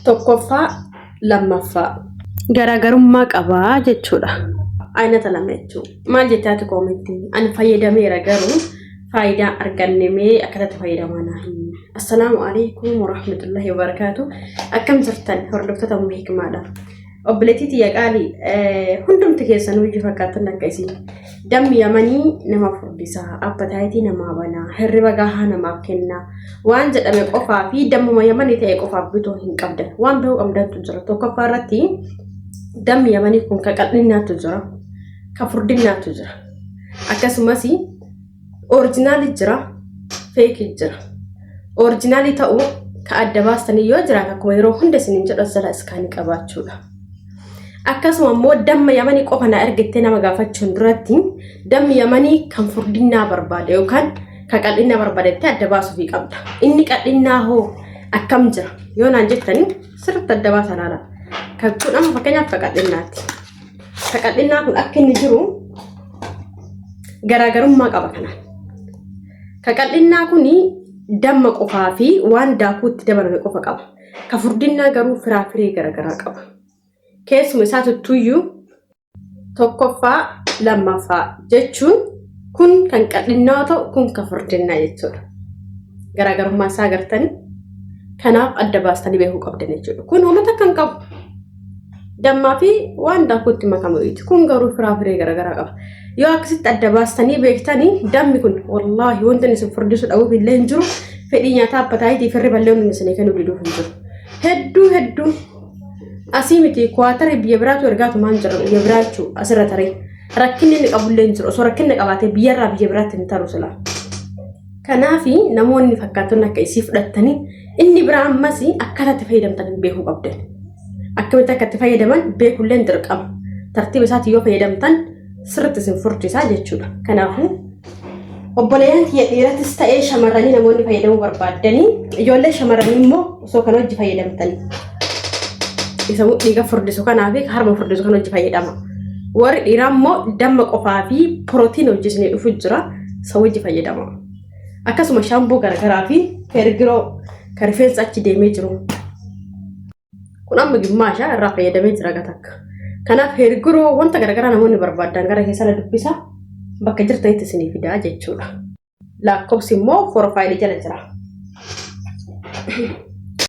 tokkoffaa lammaffaa garaagarummaa qabaa jechuudha. Aynata lama jechuudha. Maal jechaati koomentii ani fayyadameera garuu faayidaa argannemee akkatti fayyadamaa nahi. Assalaamu alaykum warahmatullahi wabarakatuh. Akkam jirtan hordoftoota Ummii Hikmaadha. Obboleettii yaqaali hundumti keessanuu iji fakkaatan akka isin dammi yamanii nama furdisa appataayitii nama banaa hirriba gahaa namaaf kenna waan jedhame qofaa fi dammuma yamanii ta'e qofaaf bitoo hin qabdan waan bahuu qabdantu jira. Tokkoffaa irratti dammi yamanii kun ka qal'innaatu jira ka furdinnaatu jira akkasumas orijinaali jira feeki jira. Orijinaali ta'u ka adda baastanii yoo jiraat akkuma yeroo hunda isiniin jedhu sala iskaanii qabaachuudha. Akkasuma immoo damma yamanii qofa na ergittee nama gaafachuun duratti dammi yamanii kan furdinnaa barbaade yookaan ka qal'innaa barbaadetti adda baasuu qabda. Inni qal'innaa hoo akkam jira yoo naan jettanii sirriitti adda baasaa laala. Kan kun amma fakkeenyaaf ka qal'innaati. Ka qal'innaa kun akka inni jiru garaagarummaa qaba kanaan. Ka qal'innaa kuni damma qofaa fi waan daakuutti dabalame qofa qaba. Ka furdinnaa garuu firaafirii garaagaraa qaba. Keessuma isaa tuttuyyuu tokkoffaa lammaffaa jechuun kun kan qal'innaa ta'u kun kan furdinnaa jechuudha. Garaagarummaa isaa agartanii kanaaf adda baastanii beekuu qabdan jechuudha. Kun uummata kan qabu dammaa fi waan daakuutti makamuuti. Kun garuu firaafirii garaagaraa qaba. Yoo akkasitti adda baastanii beektanii dammi kun wallaahi wanti isin furdisuu dhabuuf illee hin jiru. Fedhii nyaataa appataayitii firri ballee hundi isin kennuu diduuf hin jiru. Hedduu asimiti kuwaatara biyya biraatu ergaatu maan jira biyya biraachu asirra taree rakkinni inni qabullee hin jiru osoo rakkinni qabaatee biyyarraa biyya biraatti hin taru sila. Kanaafi namoonni fakkaatonni akka isii fudhattanii inni biraa ammas akkatti fayyadamtan beekuu qabdan. Akkamitti akka itti fayyadaman beekullee hin dirqama. Tartiiba isaatti yoo fayyadamtan sirriitti isin furdisaa jechuudha. Kanaafuu obboleeyyan kiyya dhiiratis ta'ee shamarranii namoonni fayyadamuu barbaadanii ijoollee shamarranii immoo osoo kan hojii fayyadamtanii. Isa dhiiga furdisu kanaa fi harma furdisu kan hojii fayyadama. Warri dhiiraa immoo damma qofaa fi pirootiin hojjisnee dhufu jira isa hojii fayyadama. Akkasuma shaamboo garaagaraa fi feergiroo kan rifeensa achi deemee jiru. Kun amma gimmaashaa irraa fayyadamee jira gatakka. Kanaaf feergiroo wanta garaagaraa namoonni barbaadan gara keessa dubbisa bakka jirtanitti isinii fidaa jechuudha. Lakkoofsi immoo porofaayilii jala jira.